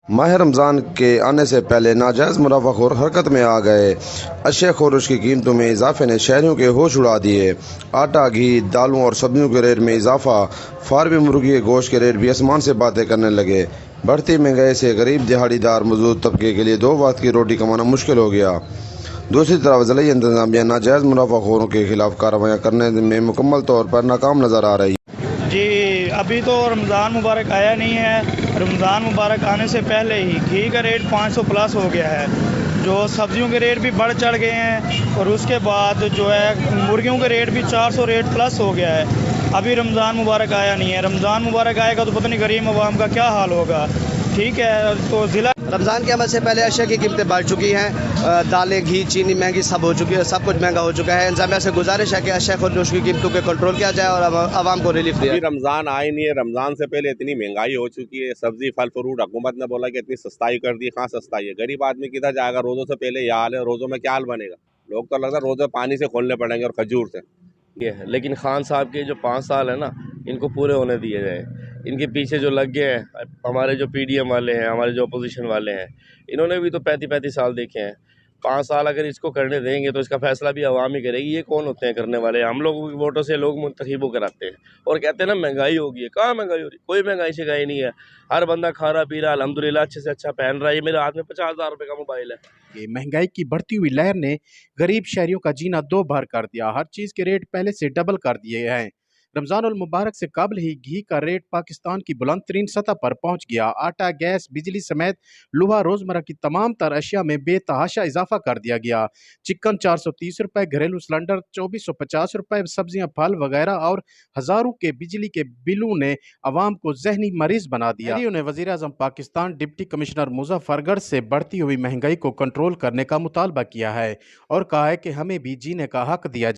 ماہ رمضان کے آنے سے پہلے ناجائز منافع خور حرکت میں آ گئے۔ اشیاء خورش کی قیمتوں میں اضافے نے شہریوں کے ہوش اڑا دیے۔ آٹا، گھی، دالوں اور سبزیوں کے ریٹ میں اضافہ، فارمی مرغی کے گوشت کے ریٹ بھی آسمان سے باتیں کرنے لگے۔ بڑھتی مہنگائی سے غریب دہاڑی دار مزدور طبقے کے لیے دو وقت کی روٹی کمانا مشکل ہو گیا۔ دوسری طرف ضلعی انتظامیہ ناجائز منافع خوروں کے خلاف کارروائیاں کرنے میں مکمل طور پر ناکام نظر آ رہی ہے۔ جی، ابھی تو رمضان مبارک آیا نہیں ہے۔ رمضان مبارک آنے سے پہلے ہی گھی کا ریٹ 500 پلس ہو گیا ہے، جو سبزیوں کے ریٹ بھی بڑھ چڑھ گئے ہیں، اور اس کے بعد جو ہے مرغیوں کے ریٹ بھی 400 ریٹ پلس ہو گیا ہے۔ ابھی رمضان مبارک آیا نہیں ہے۔ رمضان مبارک آئے گا تو پتہ نہیں غریب عوام کا کیا حال ہوگا۔ ٹھیک ہے، تو ضلع رمضان کے آمد سے پہلے اشیاء کی قیمتیں بڑھ چکی ہیں۔ دالیں، گھی، چینی مہنگی سب ہو چکی ہے، سب کچھ مہنگا ہو چکا ہے۔ انتظامیہ سے گزارش ہے کہ اشیاء خورش کی قیمتوں کو کنٹرول کیا جائے اور عوام کو ریلیف دیا ابھی جائے۔ رمضان آئے نہیں ہے، رمضان سے پہلے اتنی مہنگائی ہو چکی ہے، سبزی پھل فروٹ حکومت نے بولا کہ اتنی سستائی کر دی، کہاں سستائی ہے؟ غریب آدمی کدھر جائے گا؟ روزوں سے پہلے یہ حال ہے، روزوں میں کیا حال بنے گا؟ لوگ تو لگتا ہے روزے پانی سے کھولنے پڑیں گے اور کھجور سے۔ یہ ہے، لیکن خان صاحب کے جو 5 سال ہیں نا، ان کو پورے ہونے دیے جائیں۔ ان کے پیچھے جو لگ گئے ہیں ہمارے جو پی ڈی ایم والے ہیں، ہمارے جو اپوزیشن والے ہیں، انہوں نے بھی تو 35 سال دیکھے ہیں۔ 5 سال اگر اس کو کرنے دیں گے تو اس کا فیصلہ بھی عوام ہی کرے گی۔ یہ کون ہوتے ہیں کرنے والے؟ ہم لوگوں کی ووٹوں سے لوگ منتخبوں کراتے ہیں اور کہتے ہیں نا مہنگائی ہوگی ہے۔ کہاں مہنگائی ہو رہی؟ کوئی مہنگائی شگائی نہیں ہے۔ ہر بندہ کھا رہا پی رہا، الحمدللہ اچھے سے اچھا پہن رہا ہے۔ یہ میرے ہاتھ میں 50,000 روپے کا موبائل ہے۔ یہ مہنگائی کی بڑھتی ہوئی لہر نے غریب شہریوں کا جینا دو بھر کر دیا۔ ہر چیز کے ریٹ پہلے سے ڈبل کر دیے ہیں۔ رمضان المبارک سے قبل ہی گھی کا ریٹ پاکستان کی بلند ترین سطح پر پہنچ گیا۔ آٹا، گیس، بجلی سمیت لوہا روزمرہ کی تمام تر اشیاء میں بے تحاشا اضافہ کر دیا گیا۔ چکن 430 روپے، گھریلو سلنڈر 2450 روپے، سبزیاں، پھل وغیرہ اور ہزاروں کے بجلی کے بلوں نے عوام کو ذہنی مریض بنا دیا۔ نے وزیر اعظم پاکستان ڈپٹی کمشنر مظفر گڑھ سے بڑھتی ہوئی مہنگائی کو کنٹرول کرنے کا مطالبہ کیا ہے اور کہا ہے کہ ہمیں بھی جینے کا حق دیا